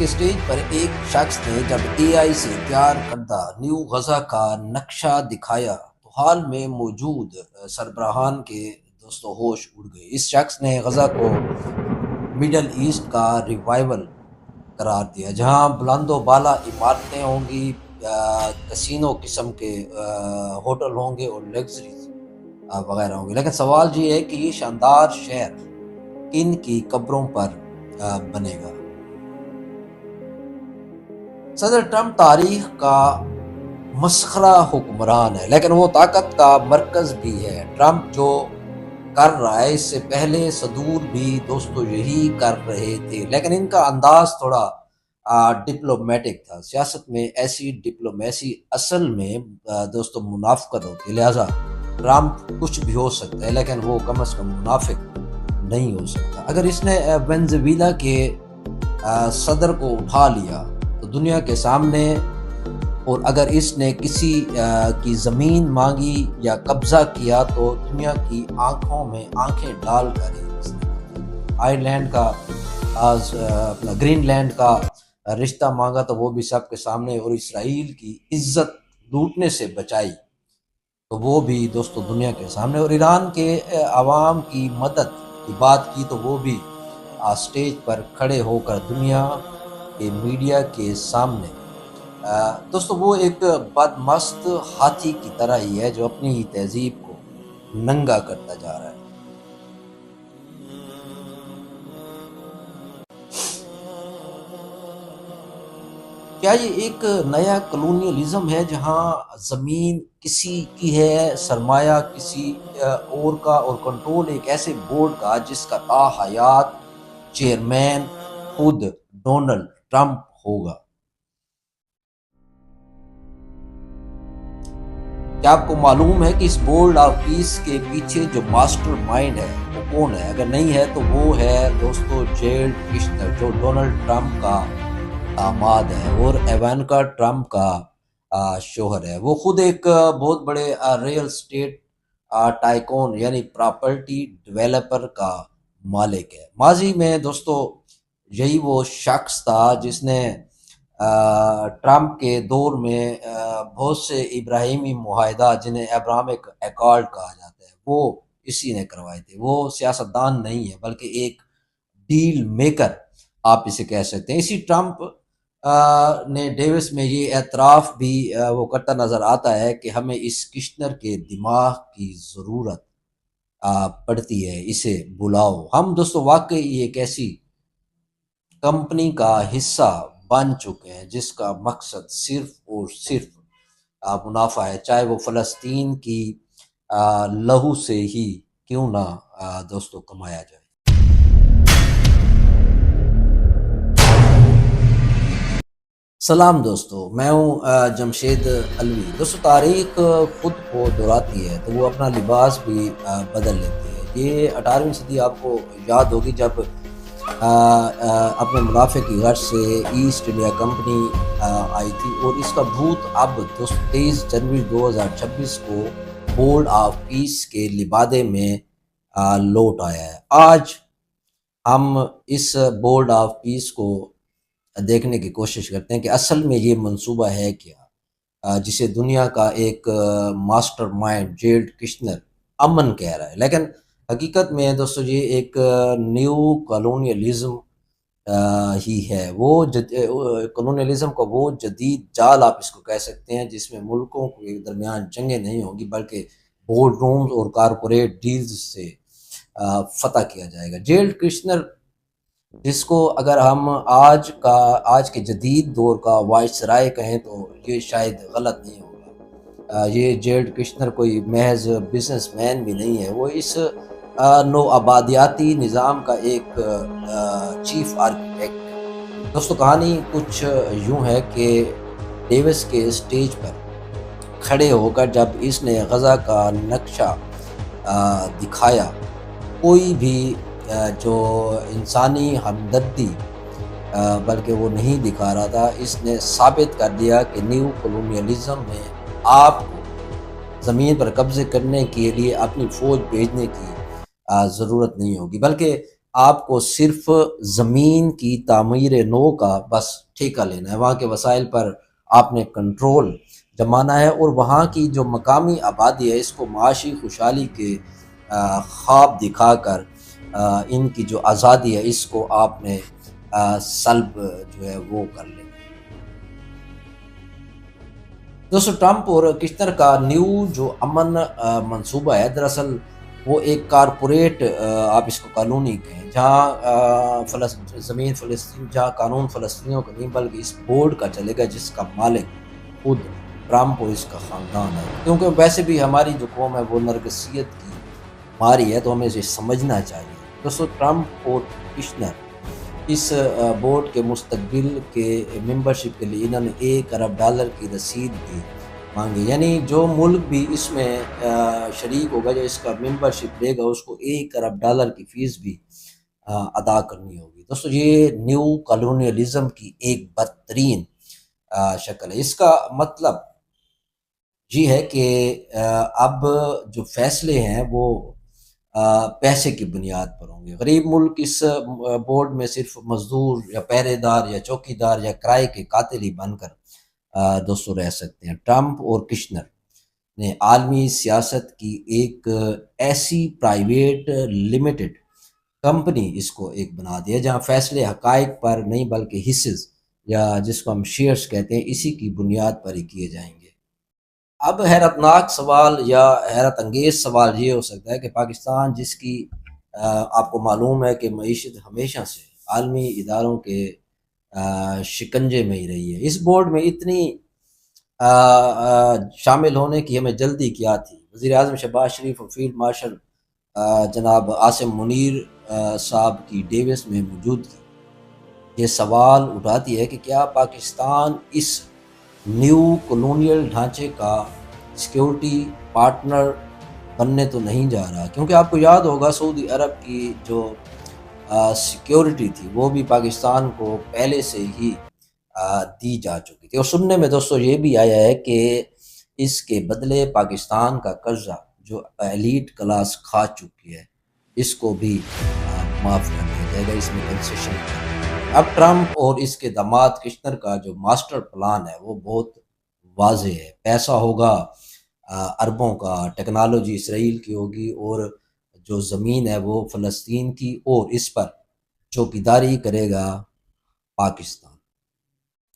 کے سٹیج پر ایک شخص نے جب اے آئی سے تیار کردہ نیو غزہ کا نقشہ دکھایا تو حال میں موجود سربراہان کے ہوش اڑ گئے۔ اس شخص نے غزہ کو مڈل ایسٹ کا ریوائول قرار دیا، جہاں بلند و بالا عمارتیں ہوں گی، کسینو قسم کے ہوٹل ہوں گے اور لگژریز وغیرہ ہوں گے۔ لیکن سوال یہ ہے کہ یہ شاندار شہر کن کی قبروں پر بنے گا؟ صدر ٹرمپ تاریخ کا مسخرہ حکمران ہے، لیکن وہ طاقت کا مرکز بھی ہے۔ ٹرمپ جو کر رہا ہے اس سے پہلے صدور بھی یہی کر رہے تھے، لیکن ان کا انداز تھوڑا ڈپلومیٹک تھا۔ سیاست میں ایسی ڈپلومیسی اصل میں منافقت ہوتی ہے، لہٰذا ٹرمپ کچھ بھی ہو سکتا ہے لیکن وہ کم از کم منافق نہیں ہو سکتا۔ اگر اس نے وینزویلا کے صدر کو اٹھا لیا تو دنیا کے سامنے، اور اگر اس نے کسی کی زمین مانگی یا قبضہ کیا تو دنیا کی آنکھوں میں آنکھیں ڈال کر ہی آئرلینڈ کا اپنا گرین لینڈ کا رشتہ مانگا تو وہ بھی سب کے سامنے، اور اسرائیل کی عزت لوٹنے سے بچائی تو وہ بھی دنیا کے سامنے، اور ایران کے عوام کی مدد کی بات کی تو وہ بھی سٹیج پر کھڑے ہو کر دنیا کے میڈیا کے سامنے۔ وہ ایک بدمست ہاتھی کی طرح ہی ہے جو اپنی تہذیب کو ننگا کرتا جا رہا ہے۔ کیا یہ ایک نیا کلونیلزم ہے جہاں زمین کسی کی ہے، سرمایہ کسی اور کا، اور کنٹرول ایک ایسے بورڈ کا جس کا تا حیات چیئرمین خود ڈونلڈ ٹرمپ ہوگا؟ کیا آپ کو معلوم ہے کہ اس بورڈ آف پیس کے پیچھے جو ماسٹر مائنڈ ہے وہ کون ہے؟ اگر نہیں ہے تو وہ ہے جیرڈ کشنر، جو ڈونلڈ ٹرمپ کا داماد ہے اور ایوانکا ٹرمپ کا شوہر ہے۔ وہ خود ایک بہت بڑے ریل اسٹیٹ ٹائکون یعنی پراپرٹی ڈیولپر کا مالک ہے۔ ماضی میں یہی وہ شخص تھا جس نے ٹرمپ کے دور میں بہت سے ابراہیمی معاہدات، جنہیں ابراہمک ایکارڈ کہا جاتا ہے، وہ اسی نے کروائے تھے۔ وہ سیاستدان نہیں ہے بلکہ ایک ڈیل میکر آپ اسے کہہ سکتے ہیں۔ اسی ٹرمپ نے ڈیوس میں یہ اعتراف بھی وہ کرتا نظر آتا ہے کہ ہمیں اس کشنر کے دماغ کی ضرورت پڑتی ہے، اسے بلاؤ۔ ہم واقعی ایک ایسی کمپنی کا حصہ بن چکے ہیں جس کا مقصد صرف اور صرف منافع ہے، چاہے وہ فلسطین کی لہو سے ہی کیوں نہ کمایا جائے۔ سلام میں ہوں جمشید علوی۔ تاریخ خود کو دہراتی ہے تو وہ اپنا لباس بھی بدل لیتی ہے۔ یہ 18ویں صدی آپ کو یاد ہوگی جب اپنے منافع کی غرض سے ایسٹ انڈیا کمپنی آئی تھی، اور اس کا بھوت اب 23 جنوری 2026 کو بورڈ آف پیس کے لبادے میں لوٹ آیا ہے۔ آج ہم اس بورڈ آف پیس کو دیکھنے کی کوشش کرتے ہیں کہ اصل میں یہ منصوبہ ہے کیا، جسے دنیا کا ایک ماسٹر مائنڈ جیرڈ کشنر امن کہہ رہا ہے، لیکن حقیقت میں یہ ایک نیو کلونیلزم ہی ہے۔ وہ کلونیلزم کا وہ جدید جال آپ اس کو کہہ سکتے ہیں جس میں ملکوں کے درمیان جنگیں نہیں ہوں گی بلکہ بورڈ رومز اور کارپوریٹ ڈیلز سے فتح کیا جائے گا۔ جیرڈ کشنر، جس کو اگر ہم آج کے جدید دور کا وائسرائے کہیں تو یہ شاید غلط نہیں ہوگا۔ یہ جیرڈ کشنر کوئی محض بزنس مین بھی نہیں ہے، وہ اس نو آبادیاتی نظام کا ایک چیف آرکیٹیکٹ ہے۔ کہانی کچھ یوں ہے کہ ڈیوس کے سٹیج پر کھڑے ہو کر جب اس نے غزہ کا نقشہ دکھایا، کوئی بھی جو انسانی ہمدردی بلکہ وہ نہیں دکھا رہا تھا، اس نے ثابت کر دیا کہ نیو کلونیلزم میں آپ کو زمین پر قبضے کرنے کے لیے اپنی فوج بھیجنے کی ضرورت نہیں ہوگی، بلکہ آپ کو صرف زمین کی تعمیر نو کا بس ٹھیکہ لینا ہے، وہاں کے وسائل پر آپ نے کنٹرول جمانا ہے، اور وہاں کی جو مقامی آبادی ہے اس کو معاشی خوشحالی کے خواب دکھا کر ان کی جو آزادی ہے اس کو آپ نے سلب جو ہے وہ کر لیں۔ دوستو ٹرمپ اور کشنر کا نیو جو امن منصوبہ ہے، دراصل وہ ایک کارپوریٹ آپ اس کو کالونی کہیں، جہاں زمین فلسطین، جہاں قانون فلسطینیوں کا نہیں بلکہ اس بورڈ کا چلے گا جس کا مالک خود ٹرمپ اور اس کا خاندان ہے، کیونکہ ویسے بھی ہماری جو قوم ہے وہ نرگسیت کی ماری ہے، تو ہمیں اسے سمجھنا چاہیے۔ دوستو ٹرمپ اور کشنر اس بورڈ کے مستقبل کے ممبرشپ کے لیے انہوں نے $1 ارب کی رسید بھی مانگی، یعنی جو ملک بھی اس میں شریک ہوگا جو اس کا ممبرشپ لے گا اس کو $1 ارب کی فیس بھی ادا کرنی ہوگی۔ دوستو یہ نیو کالونیلزم کی ایک بدترین شکل ہے۔ اس کا مطلب یہ ہے کہ اب جو فیصلے ہیں وہ پیسے کی بنیاد پر ہوں گے۔ غریب ملک اس بورڈ میں صرف مزدور یا پہرے دار یا چوکی دار یا کرائے کے قاتل ہی بن کر دوستو رہ سکتے ہیں۔ ٹرمپ اور کشنر نے عالمی سیاست کی ایک ایسی پرائیویٹ لمیٹڈ کمپنی اس کو ایک بنا دیا جہاں فیصلے حقائق پر نہیں بلکہ حصص یا جس کو ہم شیئرز کہتے ہیں اسی کی بنیاد پر ہی کیے جائیں گے۔ اب حیرتناک سوال یا حیرت انگیز سوال یہ ہو سکتا ہے کہ پاکستان جس کی آپ کو معلوم ہے کہ معیشت ہمیشہ سے عالمی اداروں کے شکنجے میں ہی رہی ہے، اس بورڈ میں اتنی شامل ہونے کی ہمیں جلدی کیا تھی؟ وزیر اعظم شہباز شریف اور فیلڈ مارشل جناب عاصم منیر صاحب کی ڈیوس میں موجودگی یہ سوال اٹھاتی ہے کہ کیا پاکستان اس نیو کولونیل ڈھانچے کا سیکیورٹی پارٹنر بننے تو نہیں جا رہا، کیونکہ آپ کو یاد ہوگا سعودی عرب کی جو سیکیورٹی تھی وہ بھی پاکستان کو پہلے سے ہی دی جا چکی تھی، اور سننے میں دوستو یہ بھی آیا ہے کہ اس کے بدلے پاکستان کا قرضہ جو ایلیٹ کلاس کھا چکی ہے اس کو بھی معاف کر دیا جائے گا، اس میں کنسیشن۔ اب ٹرمپ اور اس کے داماد کشنر کا جو ماسٹر پلان ہے وہ بہت واضح ہے، پیسہ ہوگا اربوں کا، ٹیکنالوجی اسرائیل کی ہوگی، اور جو زمین ہے وہ فلسطین کی، اور اس پر چوکیداری کرے گا پاکستان۔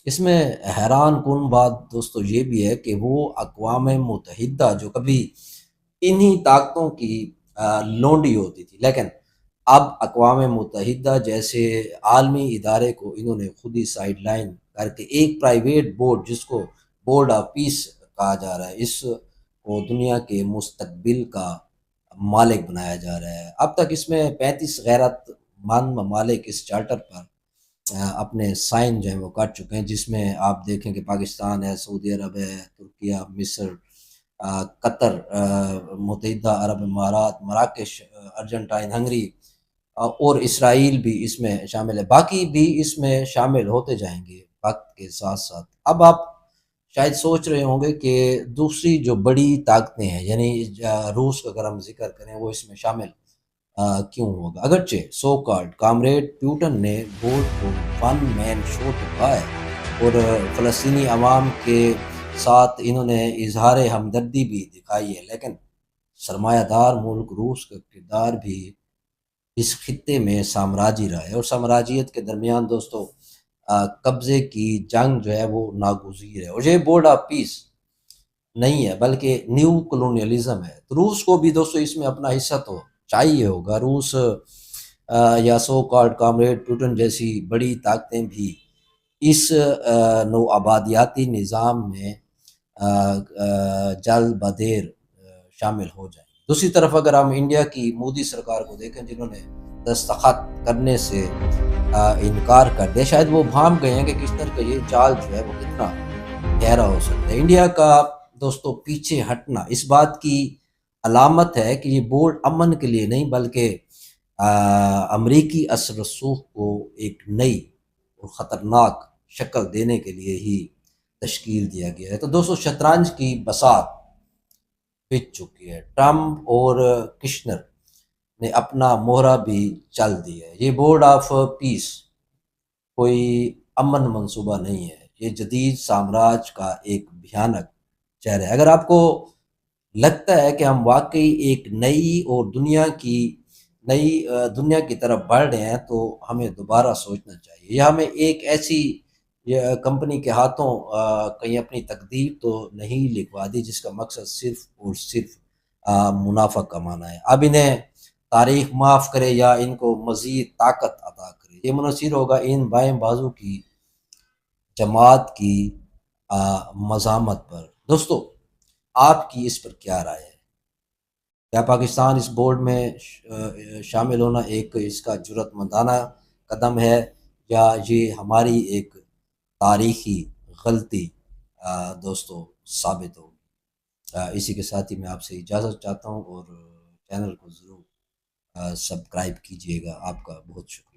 اس میں حیران کن بات دوستو یہ بھی ہے کہ وہ اقوام متحدہ جو کبھی انہی طاقتوں کی لونڈی ہوتی تھی، لیکن اب اقوام متحدہ جیسے عالمی ادارے کو انہوں نے خود ہی سائیڈ لائن کر کے ایک پرائیویٹ بورڈ جس کو بورڈ آف پیس کہا جا رہا ہے اس کو دنیا کے مستقبل کا مالک بنایا جا رہا ہے۔ اب تک اس میں 35 غیرت مند ممالک اس چارٹر پر اپنے سائن جو ہیں وہ کر چکے ہیں، جس میں آپ دیکھیں کہ پاکستان ہے، سعودی عرب ہے، ترکیہ، مصر، قطر، متحدہ عرب امارات، مراکش، ارجنٹائن، ہنگری اور اسرائیل بھی اس میں شامل ہے، باقی بھی اس میں شامل ہوتے جائیں گے وقت کے ساتھ ساتھ۔ اب آپ شاید سوچ رہے ہوں گے کہ دوسری جو بڑی طاقتیں ہیں یعنی روس کا اگر ہم ذکر کریں وہ اس میں شامل کیوں ہوگا؟ اگرچہ سو کالڈ کامریڈ پیوٹن نے بورڈ کو ون مین شو تو کہا ہے اور فلسطینی عوام کے ساتھ انہوں نے اظہار ہمدردی بھی دکھائی ہے، لیکن سرمایہ دار ملک روس کا کردار بھی اس خطے میں سامراجی رہا ہے، اور سامراجیت کے درمیان دوستو قبضے کی جنگ جو ہے وہ ناگزیر ہے، اور یہ بورڈ آف پیس نہیں ہے بلکہ نیو کولونیلزم ہے۔ تو روس کو بھی دوستو اس میں اپنا حصہ تو چاہیے ہوگا۔ روس یا سو کالڈ کامریڈ پیوٹن جیسی بڑی طاقتیں بھی اس نو آبادیاتی نظام میں جلد بدیر شامل ہو جائیں۔ دوسری طرف اگر ہم انڈیا کی مودی سرکار کو دیکھیں جنہوں نے دستخط کرنے سے انکار کر دیا، شاید وہ بھانپ گئے ہیں کہ کس طرح کا یہ جال جو ہے وہ کتنا گہرا ہو سکتا ہے۔ انڈیا کا دوستو پیچھے ہٹنا اس بات کی علامت ہے کہ یہ بورڈ امن کے لیے نہیں بلکہ امریکی اثر رسوخ کو ایک نئی اور خطرناک شکل دینے کے لیے ہی تشکیل دیا گیا ہے۔ تو دوستو شطرنج کی بساط بچ چکی ہے۔ ٹرمپ اور کشنر نے اپنا مہرہ بھی چل دیا ہے۔ یہ بورڈ آف پیس کوئی امن منصوبہ نہیں ہے، یہ جدید سامراج کا ایک بھیانک چہرہ ہے۔ اگر آپ کو لگتا ہے کہ ہم واقعی ایک نئی دنیا کی طرف بڑھ رہے ہیں تو ہمیں دوبارہ سوچنا چاہیے، یا ہمیں ایک ایسی کمپنی کے ہاتھوں کہیں اپنی تقدیر تو نہیں لکھوا دی جس کا مقصد صرف اور صرف منافع کمانا ہے۔ اب انہیں تاریخ معاف کرے یا ان کو مزید طاقت عطا کرے، یہ منحصر ہوگا ان بائیں بازو کی جماعت کی مزاحمت پر۔ دوستو، آپ کی اس پر کیا رائے ہے؟ کیا پاکستان اس بورڈ میں شامل ہونا ایک اس کا جرات مندانہ قدم ہے، یا یہ ہماری ایک تاریخی غلطی دوستو ثابت ہو؟ اسی کے ساتھ ہی میں آپ سے اجازت چاہتا ہوں، اور چینل کو ضرور سبسکرائب کیجیے گا۔ آپ کا بہت شکریہ۔